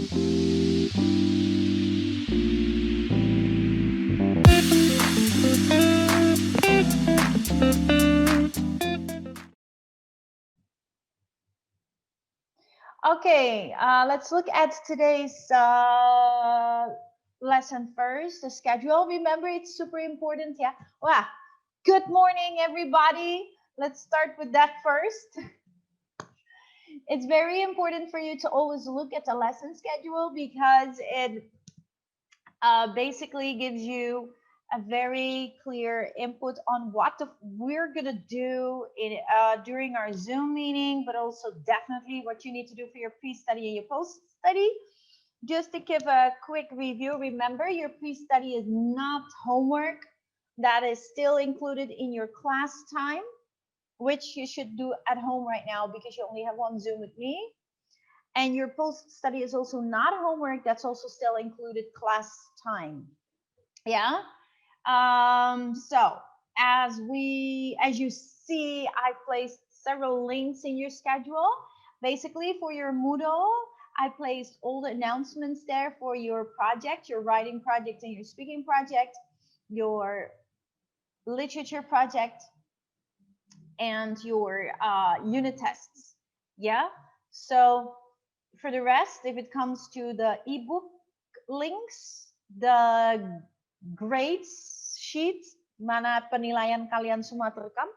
Okay, let's look at today's lesson first, the schedule. Remember, it's super important, yeah? Wow. Good morning, everybody. Let's start with that first. It's very important for you to always look at the lesson schedule because it basically gives you a very clear input on what we're going to do during our Zoom meeting, but also definitely what you need to do for your pre-study and your post-study. Just to give a quick review, remember your pre-study is not homework. That is still included in your class time, which you should do at home right now because you only have one Zoom with me. And your post-study is also not homework. That's also still included class time. Yeah. So as you see, I placed several links in your schedule. Basically for your Moodle, I placed all the announcements there for your project, your writing project and your speaking project, your literature project, and your unit tests. Yeah. So for the rest, if it comes to the ebook links, the grades sheet, mana penilaian kalian semua terekam,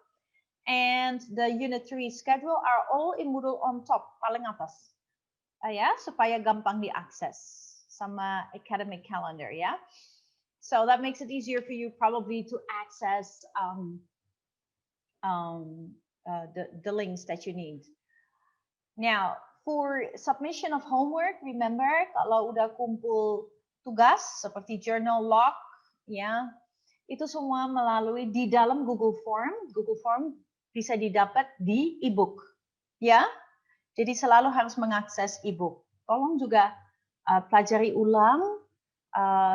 and the unit 3 schedule are all in Moodle on top, paling atas. Ya, supaya gampang diakses sama academic calendar, ya. So that makes it easier for you probably to access the links that you need. Now, for submission of homework, remember kalau udah kumpul tugas seperti journal log, ya, itu semua melalui di dalam Google Form. Google Form bisa didapat di ebook, ya. Jadi selalu harus mengakses ebook. Tolong juga pelajari ulang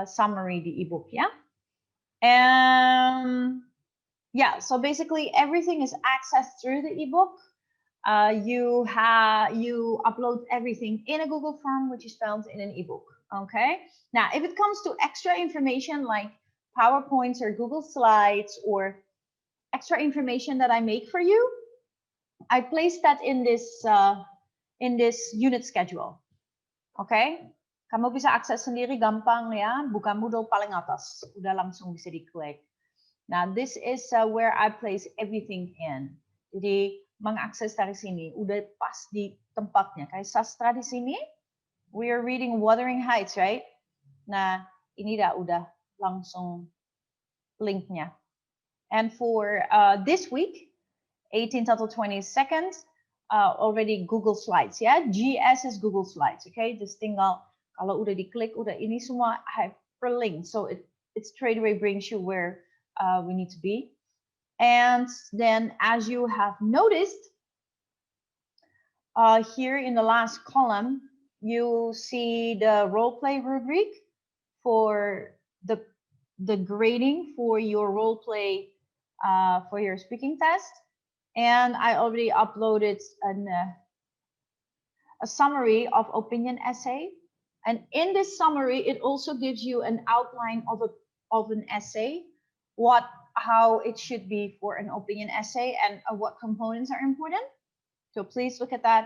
summary di ebook, ya. And yeah, so basically everything is accessed through the ebook. You upload everything in a Google Form, which is found in an ebook. Okay. Now, if it comes to extra information like PowerPoints or Google Slides or extra information that I make for you, I place that in this unit schedule. Okay. Kamu bisa akses sendiri gampang ya, buka Moodle paling atas, udah langsung bisa diklik. Now, this is where I place everything in. Jadi mengakses dari sini, udah pas di tempatnya. Kayak sastra di sini, we are reading Wuthering Heights, right? Nah, ini udah langsung linknya. And for this week, 18th until 22nd, already Google Slides, ya. GS is Google Slides, okay? Just tinggal kalau udah diklik, udah ini semua hyperlink, so it straight away brings you where we need to be. And then, as you have noticed, here in the last column, you see the role play rubric for the grading for your role play for your speaking test. And I already uploaded a summary of opinion essay. And in this summary, it also gives you an outline of an essay, how it should be for an opinion essay, and what components are important. So please look at that.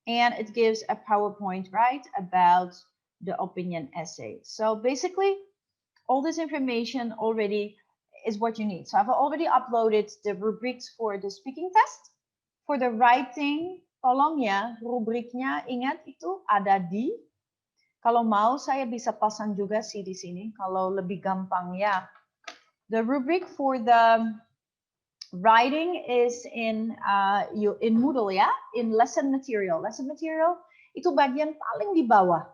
And it gives a PowerPoint, right, about the opinion essay. So basically, all this information already is what you need. So I've already uploaded the rubrics for the speaking test. For the writing, tolong ya, rubriknya ingat itu ada di. Kalau mau saya bisa pasang juga sih di sini. Kalau lebih gampang ya. The rubric for the writing is in Moodle, ya, in lesson material. Lesson material itu bagian paling di bawah,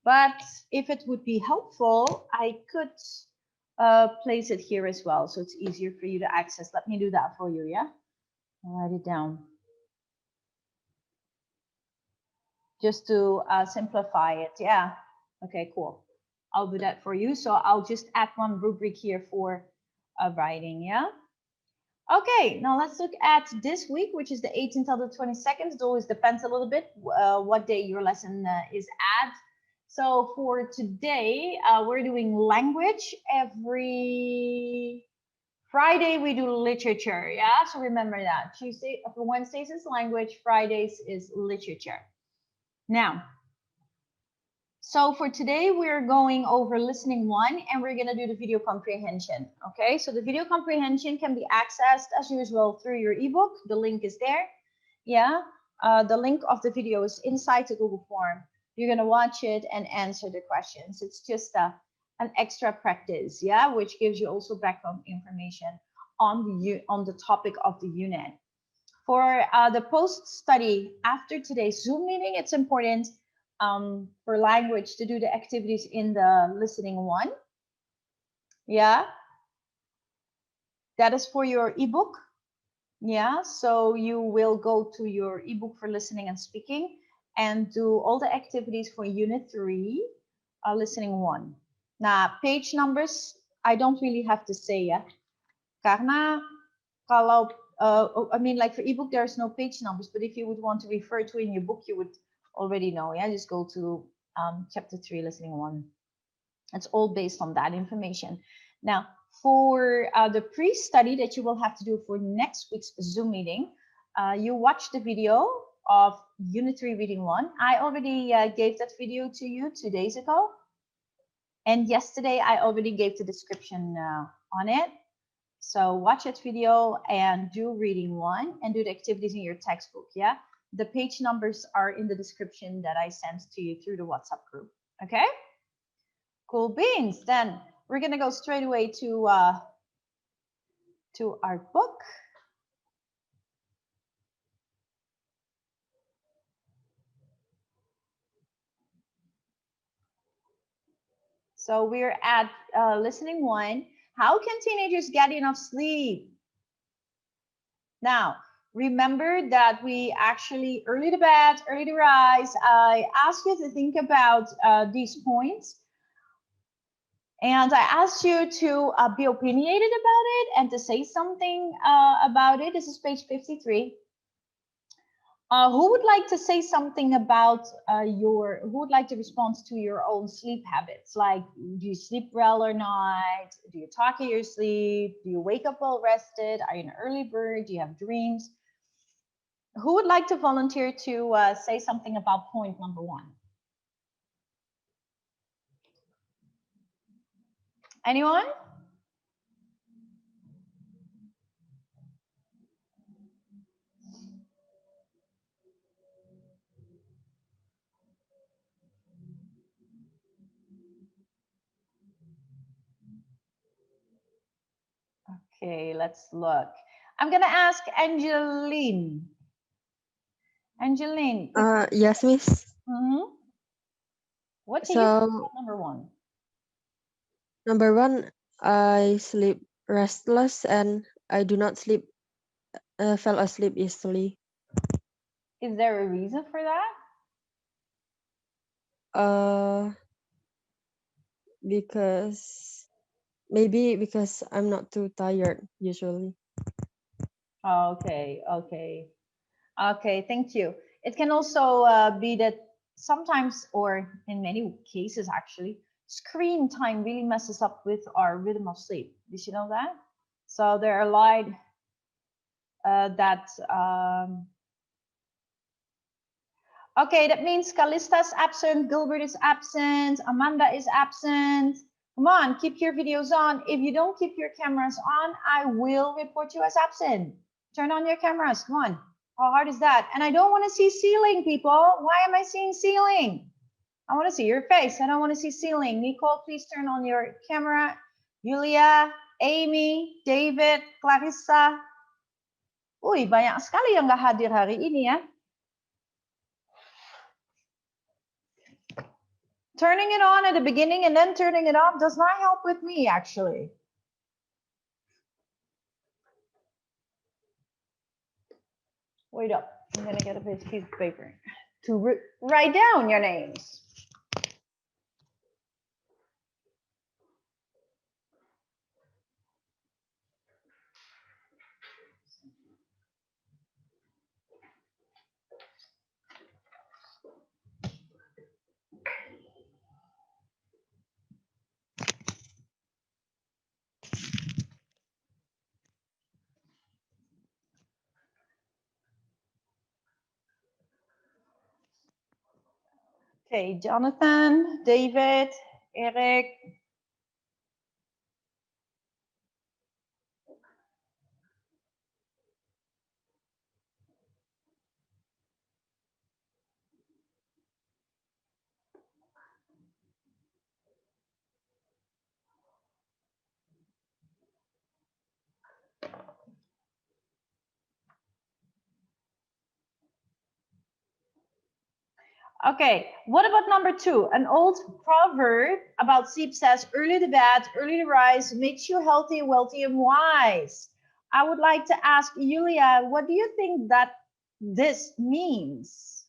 But if it would be helpful, I could place it here as well, so it's easier for you to access. Let me do that for you, yeah. I'll write it down. Just to simplify it, yeah. Okay, cool. I'll do that for you. So I'll just add one rubric here for writing, yeah. Okay, now let's look at this week, which is the 18th till the 22nd. It always depends a little bit what day your lesson is at. So for today, we're doing language. Every Friday we do literature, yeah? So remember that. Wednesdays is language, Fridays is literature. Now, so for today, we're going over listening 1 and we're gonna do the video comprehension, okay? So the video comprehension can be accessed as usual through your ebook. The link is there, yeah? The link of the video is inside the Google form. You're gonna watch it and answer the questions. It's just an extra practice, yeah? Which gives you also background information on the topic of the unit. For the post-study after today's Zoom meeting, it's important for language to do the activities in the listening 1. Yeah. That is for your ebook. Yeah. So you will go to your ebook for listening and speaking and do all the activities for unit 3, listening 1. Now, page numbers, I don't really have to say, yeah. Karena kalau I mean, like for ebook, there's no page numbers, but if you would want to refer to in your book, you would already know. Yeah, just go to chapter 3, listening 1. It's all based on that information. Now, for the pre-study that you will have to do for next week's Zoom meeting, you watch the video of Unit 3 Reading 1. I already gave that video to you 2 days ago. And yesterday, I already gave the description on it. So watch that video and do reading 1 and do the activities in your textbook, yeah? The page numbers are in the description that I sent to you through the WhatsApp group, okay? Cool beans. Then we're gonna go straight away to our book. So we're at listening 1. How can teenagers get enough sleep? Now, remember that we actually early to bed, early to rise. I asked you to think about these points. And I asked you to be opinionated about it and to say something about it. This is page 53. Who would like to say something about who would like to respond to your own sleep habits? Like, do you sleep well or not? Do you talk in your sleep? Do you wake up well rested? Are you an early bird? Do you have dreams? Who would like to volunteer to say something about point number 1? Anyone? Okay, let's look. I'm gonna ask Angeline. Angeline. Yes, Miss. Mm-hmm. What do you So, think about number 1? number 1, I sleep restless and I do not fall asleep easily. Is there a reason for that? Because maybe because I'm not too tired usually. Okay, okay. Okay, thank you. It can also be that sometimes, or in many cases actually, screen time really messes up with our rhythm of sleep. Did you know that? So there are light that okay, that means Callista's absent, Gilbert is absent, Amanda is absent. Come on, keep your videos on. If you don't keep your cameras on, I will report you as absent. Turn on your cameras, come on. How hard is that? And I don't want to see ceiling, people. Why am I seeing ceiling? I want to see your face. I don't want to see ceiling. Nicole, please turn on your camera. Julia, Amy, David, Clarissa. Uy, banyak sekali yang nggak hadir hari ini ya. Turning it on at the beginning and then turning it off does not help with me, actually. Wait up. I'm going to get a piece of paper to write down your names. Okay, Jonathan, David, Eric. Okay, what about number 2? An old proverb about sleep says, early to bed, early to rise makes you healthy, wealthy, and wise. I would like to ask Yulia, what do you think that this means?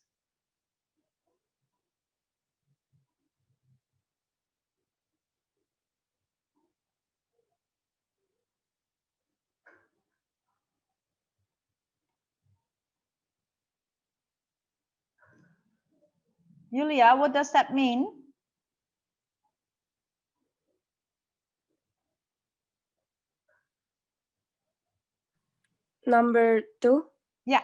Yulia, what does that mean? Number 2. Yeah.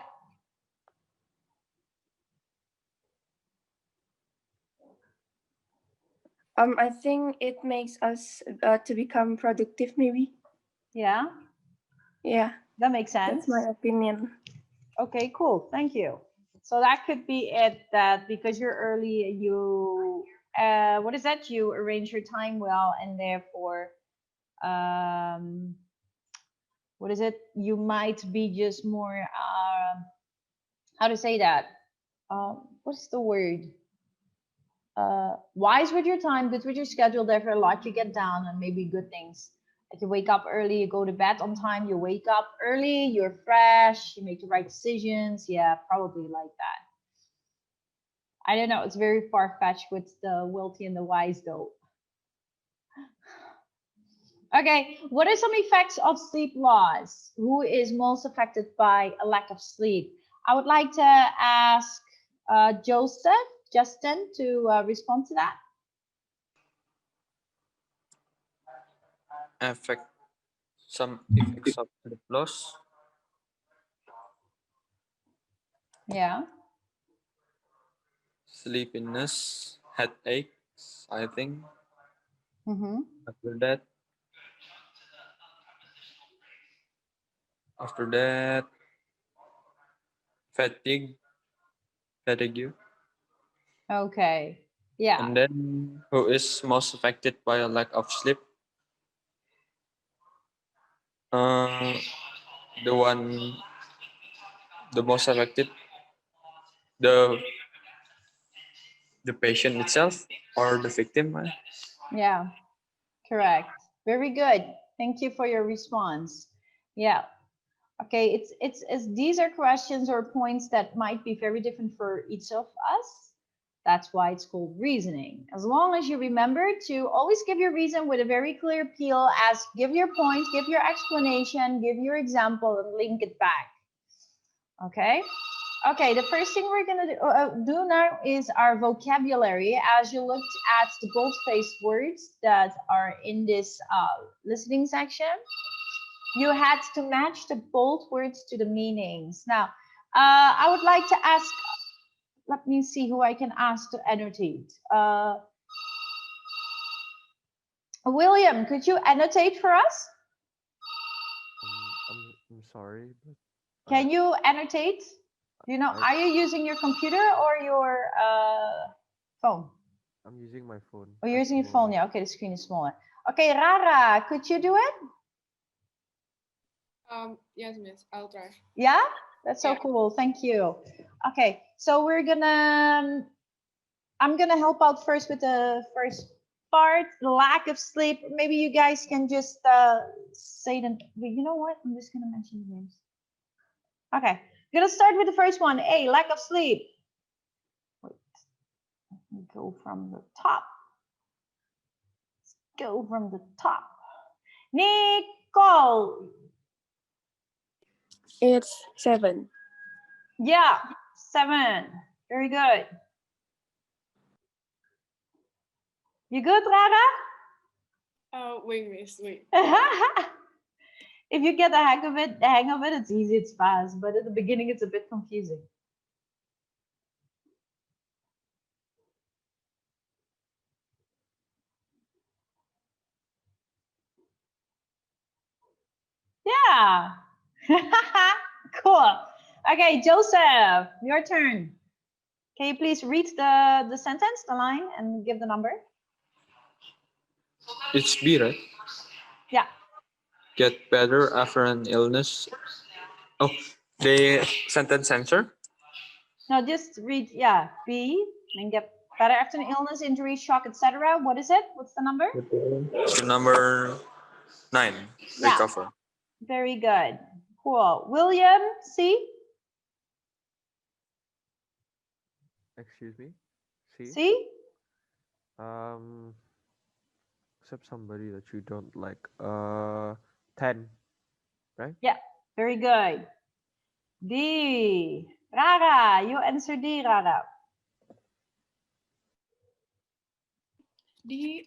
I think it makes us to become productive, maybe. Yeah. Yeah. That makes sense. That's my opinion. Okay, cool. Thank you. So that could be it, that because you're early, you, what is that? You arrange your time well, and therefore, what is it? You might be just more, how to say that? What's the word? Wise with your time, good with your schedule, therefore a lot you get done, and maybe good things. Like you wake up early, you go to bed on time, you wake up early, you're fresh, you make the right decisions. Yeah, probably like that. I don't know, it's very far-fetched with the wealthy and the wise though. Okay, what are some effects of sleep loss? Who is most affected by a lack of sleep? I would like to ask Justin to respond to that. Some effects of sleep loss. Yeah. Sleepiness, headaches, I think. Mm-hmm. After that, fatigue, fatigue. Okay. Yeah. And then, who is most affected by a lack of sleep? Uh, the one, the most affected, the the patient itself or the victim. Yeah. Correct. Very good. Thank you for your response. Yeah. Okay. It's these are questions or points that might be very different for each of us. That's why it's called reasoning. As long as you remember to always give your reason with a very clear appeal, as give your point, give your explanation, give your example, and link it back. Okay. Okay, the first thing we're gonna do now is our vocabulary. As you looked at the bold-faced words that are in this listening section, you had to match the bold words to the meanings. Now, I would like to ask, let me see who I can ask to annotate. William, could you annotate for us? I'm sorry, but Can you annotate? You know, are you using your computer or your phone? I'm using my phone. Oh, you're using your phone. Yeah. Okay, the screen is smaller. Okay, Rara, could you do it? Yes, miss. I'll try. Yeah, that's so Yeah. cool. Thank you. Okay, so we're gonna. I'm gonna help out first with the first part, the lack of sleep. Maybe you guys can just say them. Wait, you know what? I'm just gonna mention the names. Okay, I'm gonna start with the first one. A, lack of sleep. Wait, let me go from the top. Let's go from the top. Nicole. It's 7. Yeah, 7. Very good. You good, Rara? Wait, miss. Wait. If you get the hang of it, it's easy, it's fast. But at the beginning, it's a bit confusing. Yeah. Cool. Okay, Joseph, your turn. Can you please read the sentence, the line, and give the number? It's B, right? Yeah. Get better after an illness. Oh, the sentence answer. No, just read, yeah, B, and get better after an illness, injury, shock, etc. What is it? What's the number? Number 9. Yeah. Recover. Very good. Cool. William, C? Excuse me. See. C? Except somebody that you don't like. 10. Right. Yeah. Very good. D. Rara, you answer D, Rara. The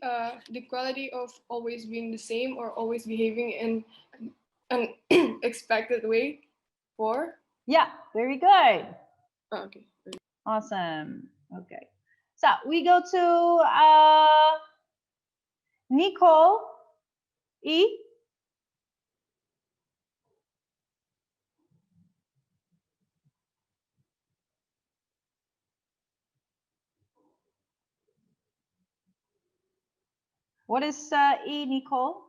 quality of always being the same or always behaving in an expected way. 4. Yeah, very good. Oh, okay. Awesome. Okay. So we go to Nicole, E. What is E, Nicole?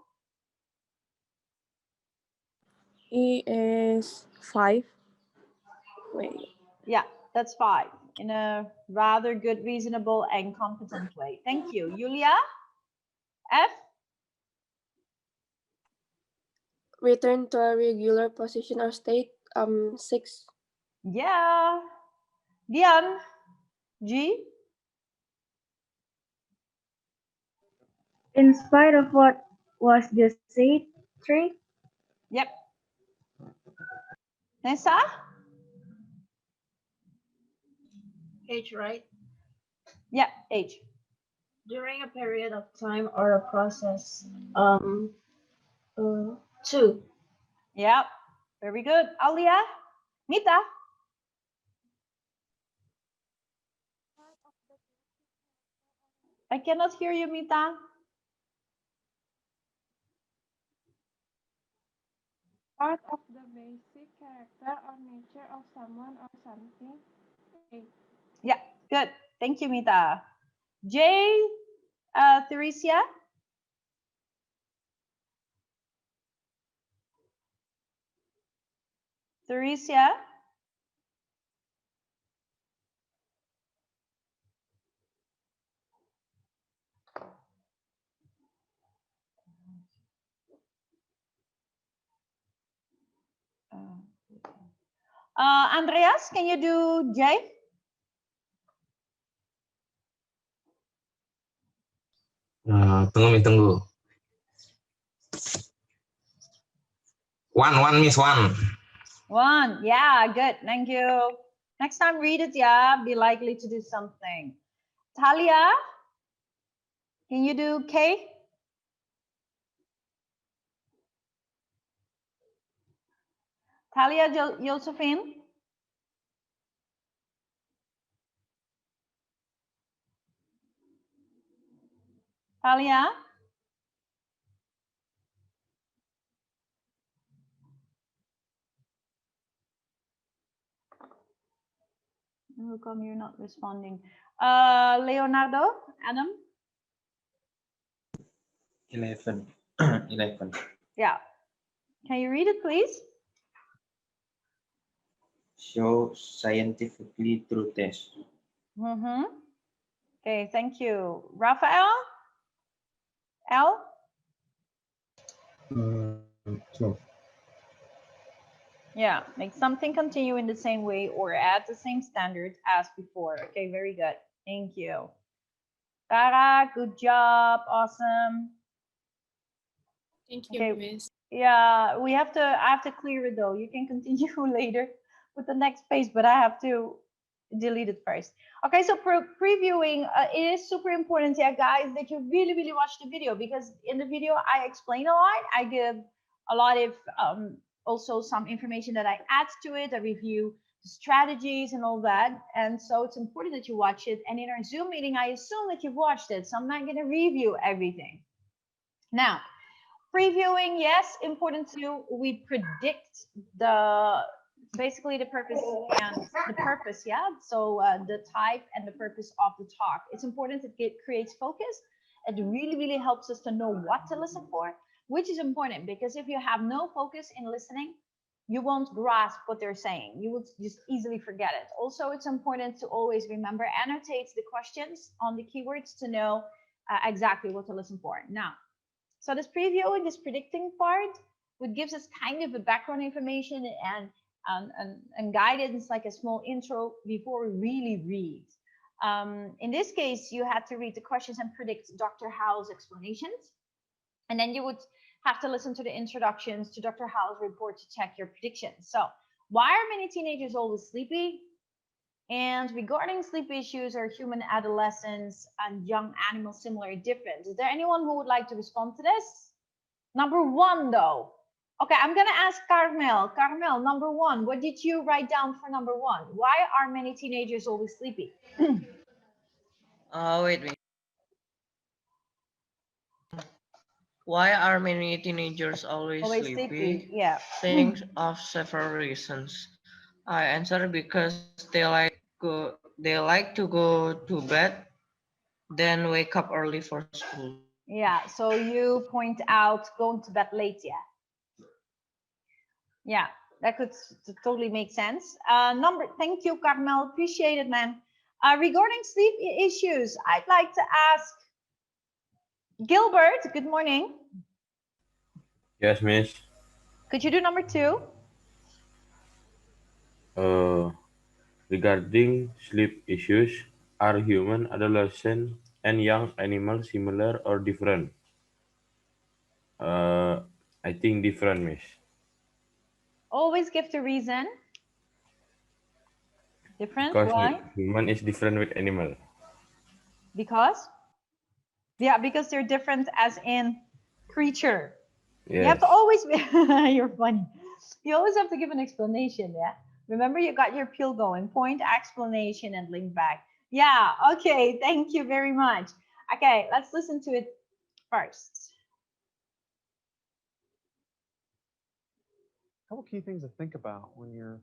E is 5. Wait. Yeah, that's 5. In a rather good, reasonable, and competent way. Thank you. Julia? F? Return to a regular position or state. 6. Yeah. Dian? G? In spite of what was just said, 3. Yep. Nessa? H, right? Yeah, H. During a period of time or a process. 2. Yep. Very good. Alia? Mita? I cannot hear you, Mita. Part of the basic character or nature of someone or something. Yeah, good. Thank you, Mita. J, Theresia? Theresia? Andreas, can you do J? Tunggu. One, miss, one. 1. Yeah, good. Thank you. Next time, read it. Yeah, be likely to do something. Talia, can you do K? Talia Josephine? Talia? How come you're not responding? Leonardo, Adam? 11. 11. Yeah. Can you read it, please? Show scientifically true test. Mm-hmm. Okay, thank you. Raphael? L? 12. Yeah, make something continue in the same way or at the same standard as before. Okay, very good. Thank you. Tara, good job. Awesome. Thank you, Okay. Miss. Yeah, I have to clear it though. You can continue later with the next page, but I have to delete it first. Okay, so previewing, it is super important, yeah, guys, that you really watch the video, because in the video I explain a lot. I give a lot of also some information that I add to it. I review strategies and all that, and so it's important that you watch it. And in our Zoom meeting, I assume that you've watched it, so I'm not going to review everything. Now, Previewing, yes, important too. We predict the basically the purpose and the purpose, yeah. So the type and the purpose of the talk. It's important it creates focus. It really, really helps us to know what to listen for, which is important because if you have no focus in listening, you won't grasp what they're saying. You will just easily forget it. Also, it's important to always remember, annotate the questions on the keywords to know exactly what to listen for. Now, so this previewing, this predicting part, what gives us kind of a background information and guidance, like a small intro before we really read. In this case, you had to read the questions and predict Dr. Howe's explanations. And then you would have to listen to the introductions to Dr. Howe's report to check your predictions. So why are many teenagers always sleepy? And regarding sleep issues, are human adolescents and young animals similar or different? Is there anyone who would like to respond to this? Number one, though. Okay, I'm going to ask Carmel. Carmel, number one, what did you write down for number one? Why are many teenagers always sleepy? Wait. Why are many teenagers always Always sleepy, sleepy? yeah. Think of several reasons. I answer because they like to go to bed, then wake up early for school. Yeah, so you point out going to bed late, yeah. Yeah, that could totally make sense. Thank you, Carmel. Appreciate it, man. Regarding sleep issues, I'd like to ask Gilbert. Good morning. Yes, Miss. Could you do number two? Uh, Regarding sleep issues, are human, adolescent, and young animals similar or different? Uh, I think different, Miss. Always give the reason. Different. Because Why? human is different with animal. Because? Yeah, because they're different as in creature. You have Yes. to always be, you're funny. You always have to give an explanation, yeah? Remember, you got your peel going. Point, explanation, and link back. Yeah, okay, thank you very much. Okay, let's listen to it first. A couple key things to think about when you're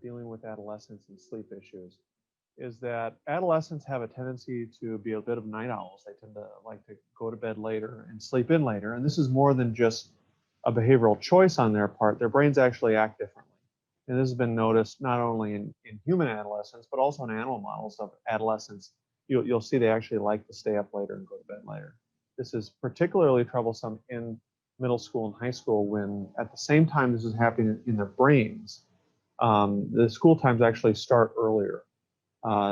dealing with adolescents and sleep issues is that adolescents have a tendency to be a bit of night owls. They tend to like to go to bed later and sleep in later. And this is more than just a behavioral choice on their part. Their brains actually act differently. And this has been noticed not only in human adolescents, but also in animal models of adolescents. You'll see they actually like to stay up later and go to bed later. This is particularly troublesome in middle school and high school when at the same time this is happening in their brains, the school times actually start earlier.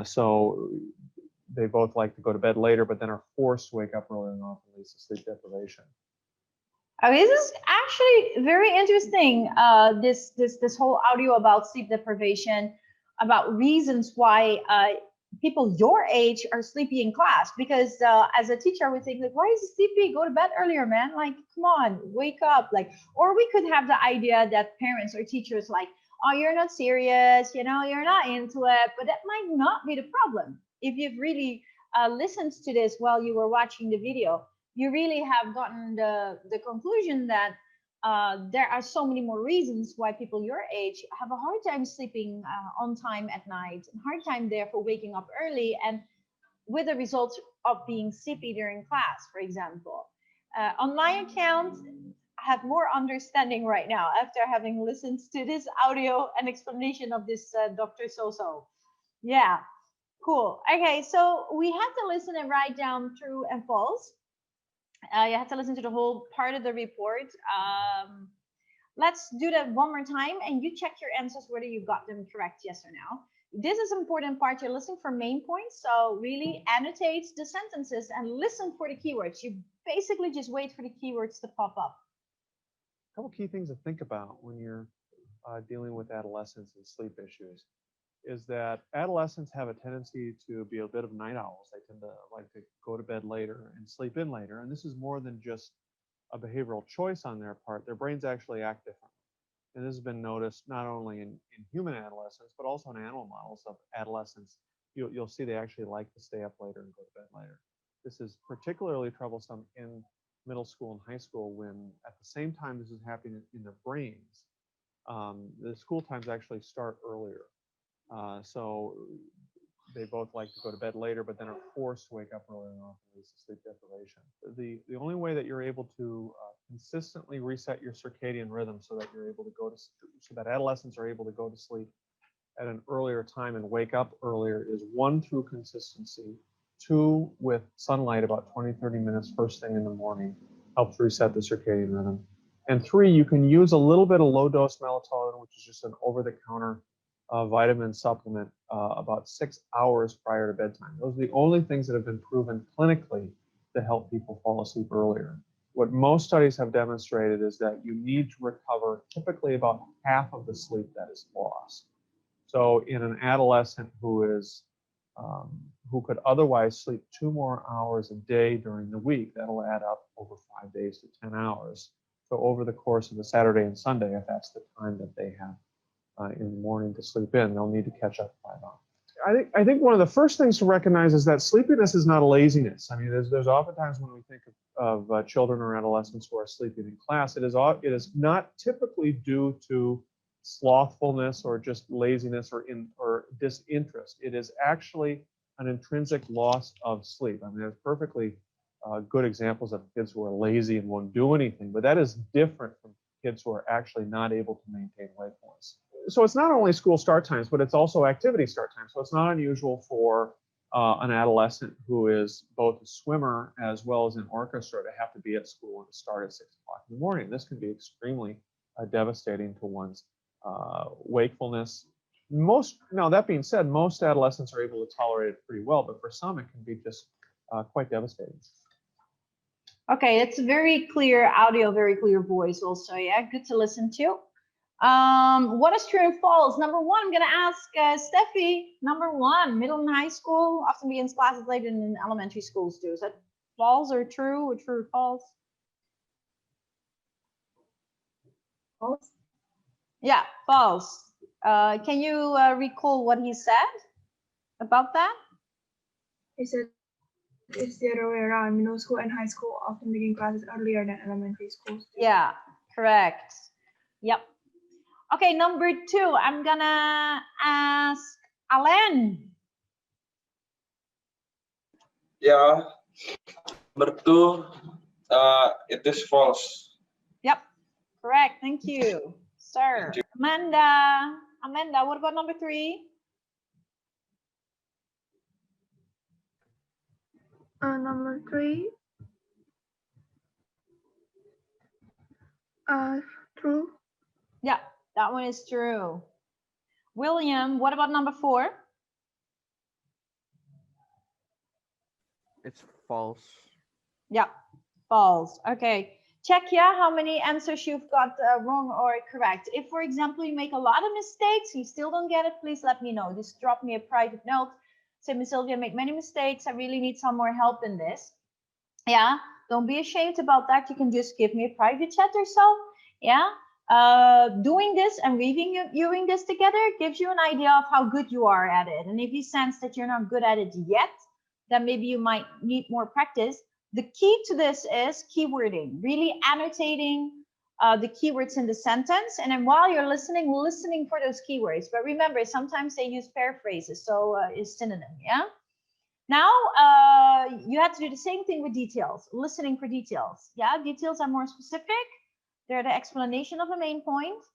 So they both like to go to bed later, but then are forced to wake up earlier and often leads to sleep deprivation. This is actually very interesting. This whole audio about sleep deprivation, about reasons why people your age are sleepy in class. Because as a teacher, I would think like, why is he sleepy? Go to bed earlier, man. Like, come on, wake up. Like, or we could have the idea that parents or teachers like, oh, you're not serious. You know, you're not into it. But that might not be the problem. If you've really listened to this while you were watching the video, you really have gotten the conclusion that there are so many more reasons why people your age have a hard time sleeping on time at night, and hard time therefore waking up early, and with the results of being sleepy during class, for example. On my account, I have more understanding right now after having listened to this audio and explanation of this Dr. Soso. Yeah, cool. Okay, so we had to listen and write down true and false. You have to listen to the whole part of the report. Let's do that one more time and you check your answers whether you got them correct, yes or no. This is an important part. You're listening for main points. So really annotate the sentences and listen for the keywords. You basically just wait for the keywords to pop up. A couple key things to think about when you're dealing with adolescents and sleep issues is that adolescents have a tendency to be a bit of night owls. They tend to like to go to bed later and sleep in later. And this is more than just a behavioral choice on their part. Their brains actually act differently. And this has been noticed not only in human adolescents, but also in animal models of adolescents. You'll see they actually like to stay up later and go to bed later. This is particularly troublesome in middle school and high school when at the same time this is happening in their brains, the school times actually start earlier. So they both like to go to bed later, but then are forced to wake up earlier and often leads to sleep deprivation. The only way that you're able to consistently reset your circadian rhythm so that you're able to go to, so that adolescents are able to go to sleep at an earlier time and wake up earlier is 1, through consistency, 2, with sunlight about 20-30 minutes first thing in the morning helps reset the circadian rhythm, and 3, you can use a little bit of low dose melatonin, which is just an over-the-counter vitamin supplement about 6 hours prior to bedtime. Those are the only things that have been proven clinically to help people fall asleep earlier. What most studies have demonstrated is that you need to recover typically about half of the sleep that is lost. So in an adolescent who could otherwise sleep 2 more hours a day during the week, that'll add up over 5 days to 10 hours. So over the course of a Saturday and Sunday, if that's the time that they have in the morning to sleep in, they'll need to catch up 5 hours. I think one of the first things to recognize is that sleepiness is not a laziness. I mean, there's oftentimes when we think of children or adolescents who are sleeping in class, it is not typically due to slothfulness or just laziness or disinterest. It is actually an intrinsic loss of sleep. I mean, there's perfectly good examples of kids who are lazy and won't do anything, but that is different from kids who are actually not able to maintain wakefulness. So it's not only school start times, but it's also activity start times. So it's not unusual for an adolescent who is both a swimmer as well as in orchestra to have to be at school and start at 6 o'clock in the morning. This can be extremely devastating to one's wakefulness. Now that being said, most adolescents are able to tolerate it pretty well, but for some it can be just quite devastating. Okay, it's very clear audio, very clear voice also. Yeah, good to listen to. What is true and false? Number one, I'm gonna ask Steffi. Number one, middle and high school often begins classes later than elementary schools do. Is that false or true or false? False. Yeah, false. Can you recall what he said about that? He said it's the other way around. Middle school and high school often begin classes earlier than elementary schools. Yeah, correct. Yep. Okay, number two, I'm gonna ask Alan. Yeah, number 2, it is false. Yep, correct. Thank you, sir. Thank you. Amanda, what about number 3? Number 3, true. Yeah, that one is true. William, what about number 4? It's false. Yeah, false. Okay. Check, yeah, how many answers you've got wrong or correct. If, for example, you make a lot of mistakes, you still don't get it, please let me know. Just drop me a private note. Say, Miss Sylvia, I make many mistakes. I really need some more help in this. Yeah, don't be ashamed about that. You can just give me a private chat or so. Yeah, doing this and reviewing this together gives you an idea of how good you are at it. And if you sense that you're not good at it yet, then maybe you might need more practice. The key to this is keywording, really annotating the keywords in the sentence. And then while you're listening for those keywords. But remember, sometimes they use paraphrases, so it's synonym, yeah? Now, you have to do the same thing with details, listening for details. Yeah, details are more specific. They're the explanation of a main point.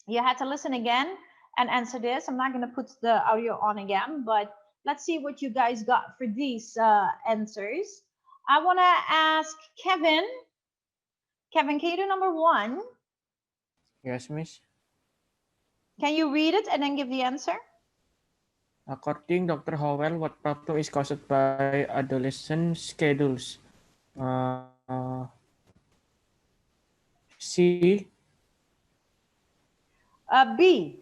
You had to listen again and answer this. I'm not going to put the audio on again, but let's see what you guys got for these answers. I want to ask Kevin. Kevin, can you do number 1? Yes, Miss. Can you read it and then give the answer? According Dr. Howell, what problem is caused by adolescent schedules? C. B.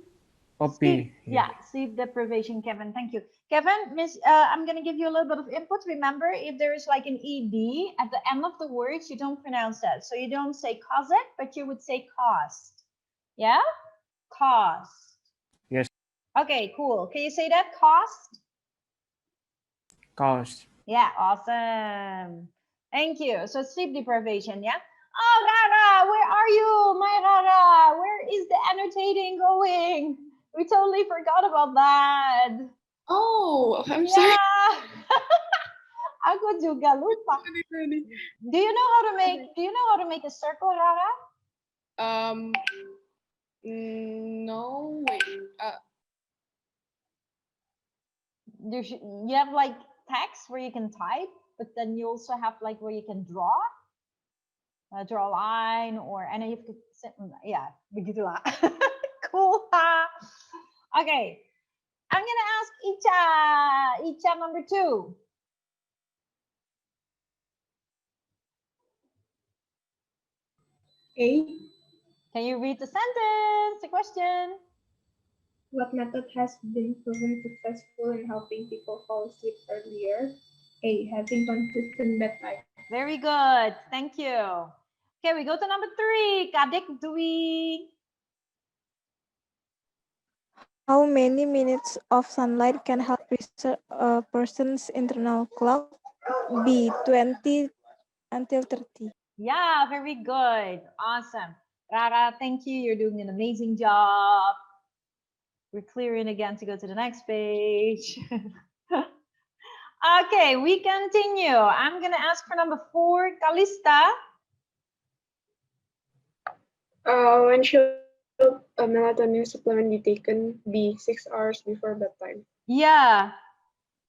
B. Yeah, sleep deprivation, Kevin. Thank you. Kevin, I'm going to give you a little bit of input. Remember, if there is like an ED at the end of the words, you don't pronounce that. So you don't say cause it, but you would say cost. Yeah? Cost. Yes. Okay, cool. Can you say that? Cost? Cost. Yeah, awesome. Thank you. So sleep deprivation, yeah? Oh, Rara, where are you? My Rara, where is the annotating going? We totally forgot about that. Oh, I'm sorry. Yeah. Aku juga lupa. Do you know how to make a circle, Rara? Um, no, wait. You have like text where you can type, but then you also have like where you can draw a line, or and then you have to, yeah, begitulah. Cool. Okay, I'm gonna ask Icha number 2. A. Can you read the sentence, the question? What method has been proven successful in helping people fall asleep earlier? A. Having consistent bedtime. Very good. Thank you. Okay, we go to number 3. Kadek Dwi. How many minutes of sunlight can help reset a person's internal clock? B. 20 until 30. Yeah, very good. Awesome. Rara, thank you. You're doing an amazing job. We're clearing again to go to the next page. Okay, we continue. I'm going to ask for number 4, Kalista. When should a melatonin supplement be taken? B. 6 hours before bedtime. Yeah.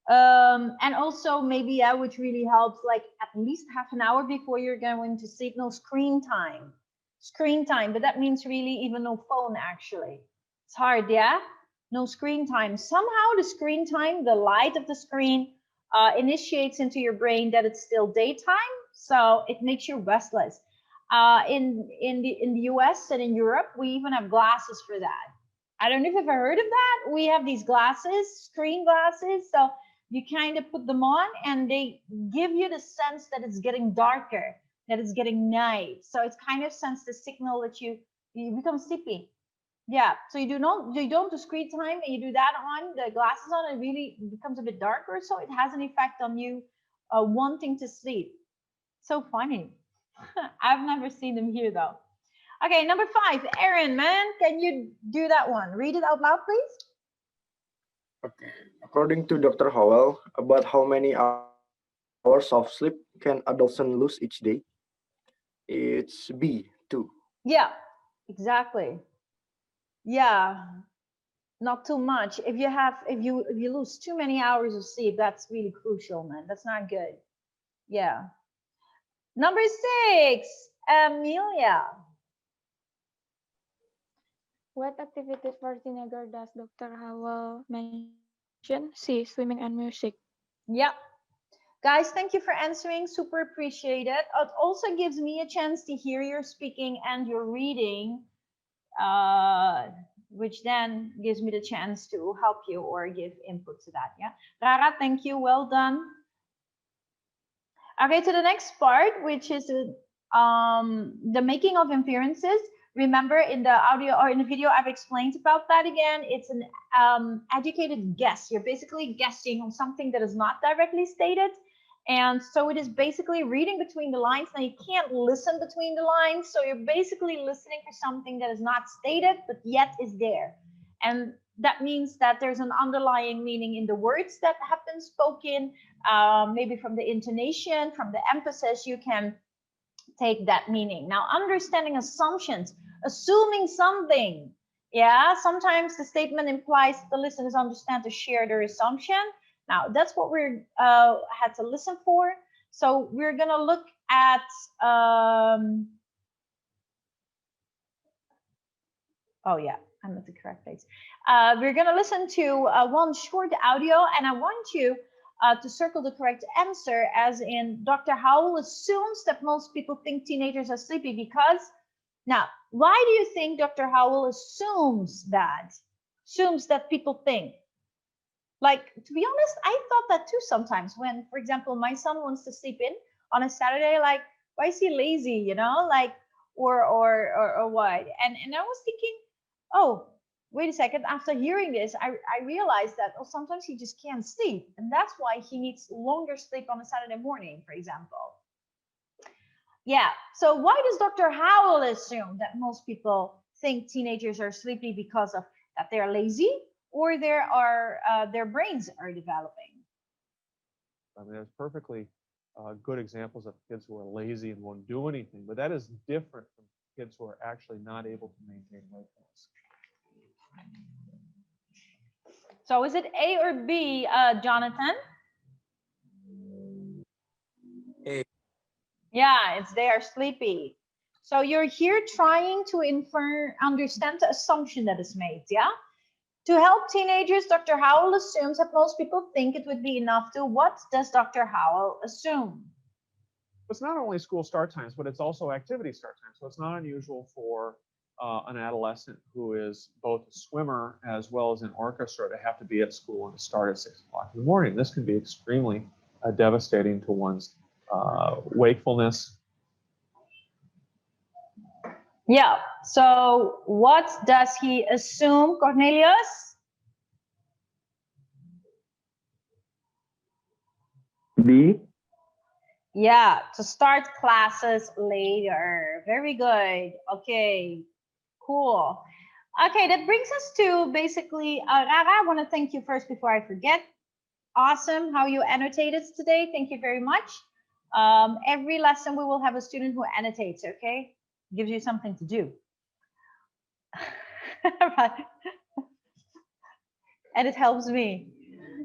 And also maybe which really helps, like at least half an hour before you're going to sleep. No screen time. Screen time, but that means really even no phone actually. It's hard, yeah? No screen time. Somehow the screen time, the light of the screen, initiates into your brain that it's still daytime, so it makes you restless. In the US and in Europe, we even have glasses for that. I don't know if you've ever heard of that. We have these glasses, screen glasses, so you kind of put them on and they give you the sense that it's getting darker, that it's getting night. So it's kind of sends the signal that you become sleepy. Yeah, so you don't do screen time and you do that on the glasses on, it really becomes a bit darker, so it has an effect on you wanting to sleep. So funny. I've never seen them here though. Okay, number 5, Aaron, man, can you do that one? Read it out loud, please. Okay. According to Dr. Howell, about how many hours of sleep can adolescents lose each day? It's B, 2. Yeah, exactly. Yeah, not too much. If you lose too many hours of sleep, that's really crucial, man. That's not good. Yeah. Number 6, Amelia. What activities for teenager does Dr. Howell mention? C. Swimming and music. Yep. Guys, thank you for answering. Super appreciate it. It also gives me a chance to hear your speaking and your reading, which then gives me the chance to help you or give input to that. Yeah. Rara, thank you. Well done. Okay, to the next part, which is the making of inferences. Remember in the audio or in the video, I've explained about that again. It's an educated guess. You're basically guessing on something that is not directly stated. And so it is basically reading between the lines. Now you can't listen between the lines. So you're basically listening for something that is not stated, but yet is there. And that means that there's an underlying meaning in the words that have been spoken, maybe from the intonation, from the emphasis, you can take that meaning. Now, understanding assumptions, assuming something. Yeah, sometimes the statement implies the listeners understand to share their assumption. Now, that's what we're had to listen for. So we're gonna look at oh yeah, I'm at the correct place. We're gonna listen to one short audio, and I want you to circle the correct answer, as in Dr. Howell assumes that most people think teenagers are sleepy because, now, why do you think Dr. Howell assumes that? Assumes that people think? Like, to be honest, I thought that too sometimes when, for example, my son wants to sleep in on a Saturday, like, why is he lazy, you know? Like, or what? And I was thinking, oh, wait a second. After hearing this, I realized that sometimes he just can't sleep. And that's why he needs longer sleep on a Saturday morning, for example. Yeah. So why does Dr. Howell assume that most people think teenagers are sleepy because of that they're lazy or their brains are developing? I mean, there's perfectly good examples of kids who are lazy and won't do anything, but that is different from kids who are actually not able to maintain wakefulness. So is it A or B, Jonathan? A. Yeah, it's they are sleepy. So you're here trying to understand the assumption that is made, yeah? To help teenagers, Dr. Howell assumes that most people think it would be enough to. What does Dr. Howell assume? It's not only school start times, but it's also activity start times. So it's not unusual for an adolescent who is both a swimmer as well as an orchestra to have to be at school and to start at 6 o'clock in the morning. This can be extremely devastating to one's wakefulness. Yeah, so what does he assume, Cornelius? B. Yeah, to start classes later. Very good. Okay, cool. Okay, that brings us to basically, Rara, I want to thank you first before I forget. Awesome how you annotated today. Thank you very much. Every lesson we will have a student who annotates, okay? Gives you something to do. Right. And it helps me.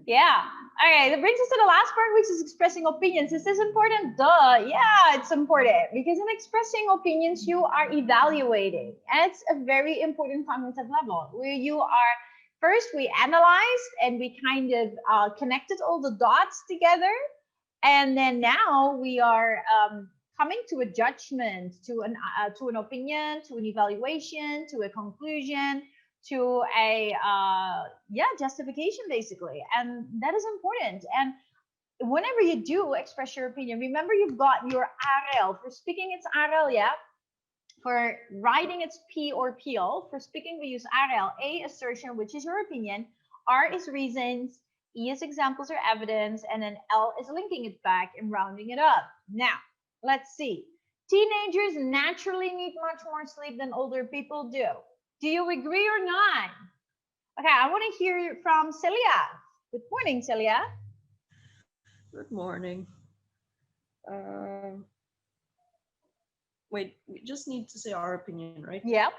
Yeah. All right. That brings us to the last part, which is expressing opinions. Is this important? Duh. Yeah, it's important because in expressing opinions, you are evaluating. And it's a very important cognitive level where you are first, we analyzed and we kind of connected all the dots together. And then now we are coming to a judgment, to an opinion, to an evaluation, to a conclusion, to a justification basically, and that is important. And whenever you do express your opinion, remember you've got your RL. For speaking it's RL, yeah. For writing it's P or PL. For speaking we use RL. A, assertion, which is your opinion. R is reasons. E is examples or evidence, and then L is linking it back and rounding it up. Now let's see. Teenagers naturally need much more sleep than older people do. Do you agree or not? Okay, I want to hear from Celia. Good morning, Celia. Good morning. Wait, we just need to say our opinion, right? Yep.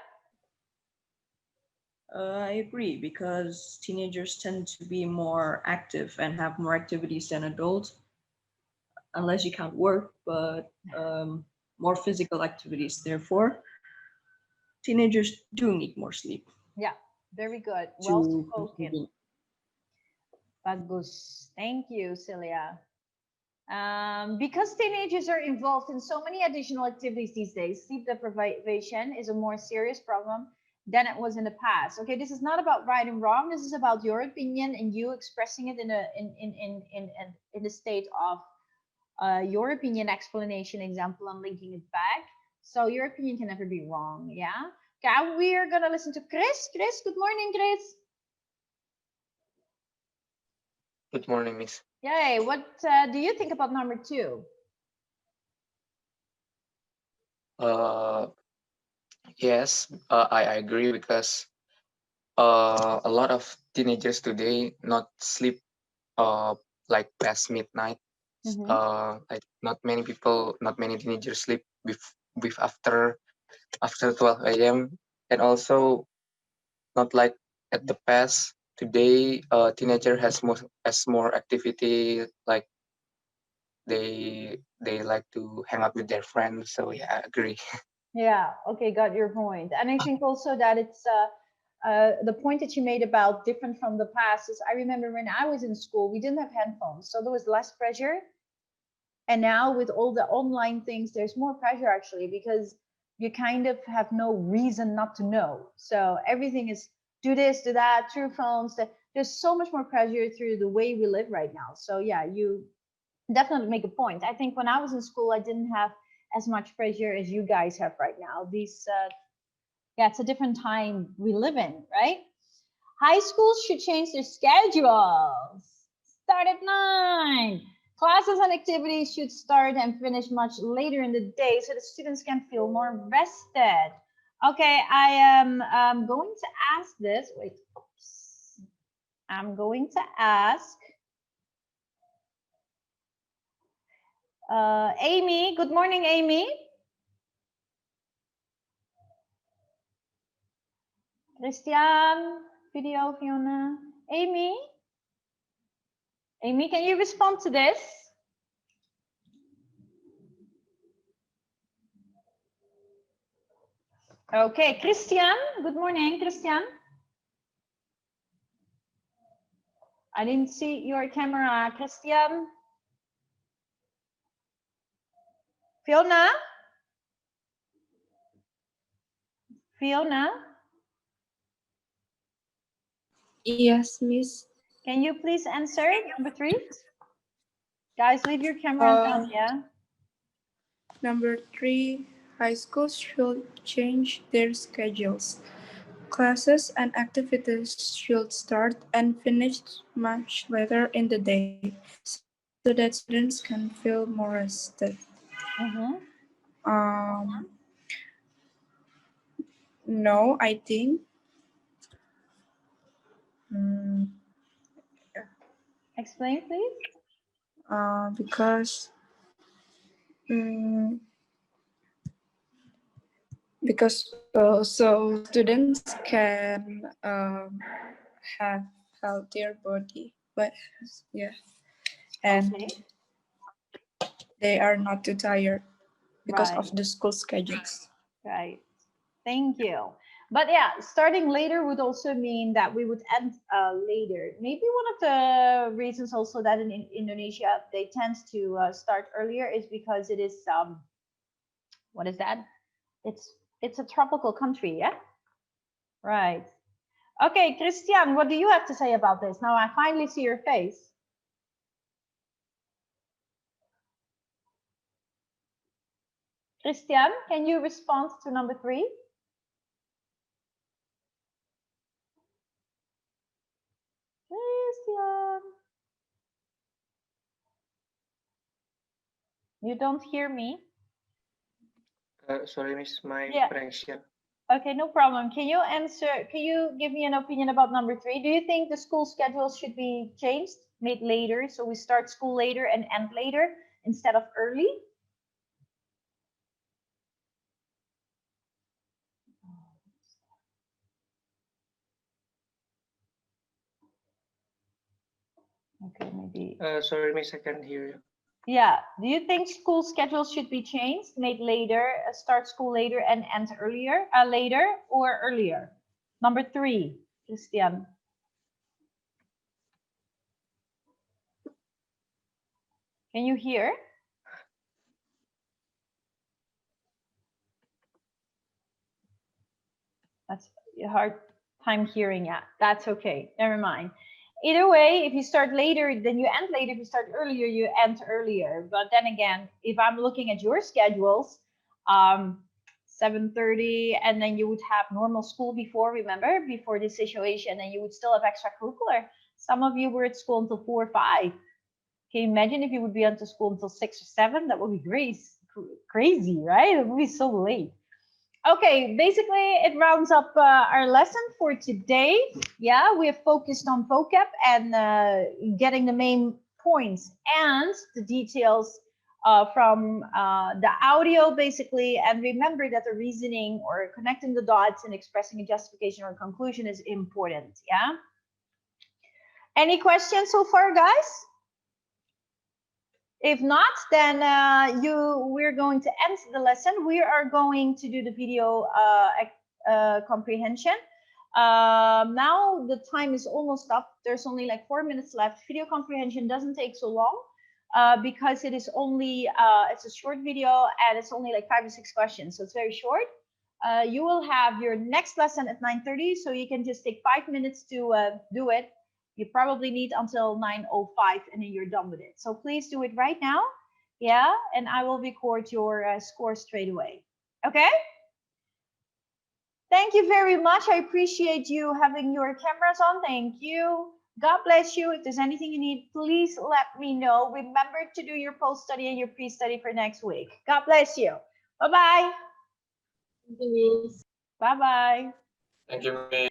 I agree because teenagers tend to be more active and have more activities than adults, unless you count work, but more physical activities. Therefore, teenagers do need more sleep. Yeah, very good. Well spoken. Bagus. Thank you, Celia. Because teenagers are involved in so many additional activities these days, sleep deprivation is a more serious problem than it was in the past. Okay, this is not about right and wrong. This is about your opinion and you expressing it in a state of your opinion, explanation, example, and linking it back. So your opinion can never be wrong. Yeah. Okay, we're gonna listen to Chris. Chris, good morning, Chris. Good morning, Miss. Yay. What do you think about number 2? Yes, I agree because a lot of teenagers today not sleep like past midnight. Like not many teenagers sleep with after 12 a.m. and also not like at the past. Today, teenager has more activity, like they like to hang out with their friends. So yeah, I agree. Yeah, okay, got your point. And I think also that it's the point that you made about different from the past is I remember when I was in school, we didn't have headphones, so there was less pressure. And now with all the online things, there's more pressure actually because you kind of have no reason not to know. So everything is do this, do that, through phones. There's so much more pressure through the way we live right now. So yeah, you definitely make a point. I think when I was in school, I didn't have as much pressure as you guys have right now. It's a different time we live in, right? High schools should change their schedules. Start at 9. Classes and activities should start and finish much later in the day so the students can feel more rested. Okay, I am going to ask this. Wait, oops. I'm going to ask Amy. Good morning, Amy. Christian, video, Fiona. Amy? Amy, can you respond to this? Okay, Christian. Good morning, Christian. I didn't see your camera, Christian. Fiona? Fiona? Yes, Miss. Can you please answer number 3? Guys, leave your cameras on, yeah? Number 3, high schools should change their schedules. Classes and activities should start and finish much later in the day so that students can feel more rested. Um, no, I think. Explain, please. Because so students can have healthier body, but yeah, and they are not too tired because of the school schedules. Right. Thank you. But yeah, starting later would also mean that we would end later. Maybe one of the reasons also that in Indonesia they tend to start earlier is because it is what is that? It's a tropical country, yeah? Right. Okay, Christian, what do you have to say about this? Now I finally see your face. Christian, can you respond to number 3? Christian. You don't hear me? Sorry, Miss, my connection. Okay, no problem. Can you answer? Can you give me an opinion about number 3? Do you think the school schedule should be changed, made later, so we start school later and end later instead of early? Okay, maybe. Sorry, Miss, I can't hear you. Yeah. Do you think school schedules should be changed, made later, start school later and end earlier, later or earlier? Number 3, Christian. Can you hear? That's a hard time hearing. Yeah, that's okay. Never mind. Either way, if you start later, then you end later. If you start earlier, you end earlier. But then again, if I'm looking at your schedules, 7:30, and then you would have normal school before, remember, before this situation, and you would still have extracurricular. Some of you were at school until 4 or 5. Can you imagine if you would be until school until 6 or 7? That would be crazy, right? It would be so late. Okay, basically it rounds up our lesson for today. Yeah, we have focused on vocab and getting the main points and the details from the audio basically. And remember that the reasoning or connecting the dots and expressing a justification or conclusion is important. Yeah. Any questions so far, guys? If not, then we're going to end the lesson. We are going to do the video comprehension. Now the time is almost up. There's only like 4 minutes left. Video comprehension doesn't take so long because it is only it's a short video and it's only like 5 or 6 questions, so it's very short. You will have your next lesson at 9:30, so you can just take 5 minutes to do it. You probably need until 9:05 and then you're done with it. So please do it right now. Yeah, and I will record your score straight away. Okay? Thank you very much. I appreciate you having your cameras on. Thank you. God bless you. If there's anything you need, please let me know. Remember to do your post-study and your pre-study for next week. God bless you. Bye-bye. Thank you, Miss. Bye-bye. Thank you, Miss.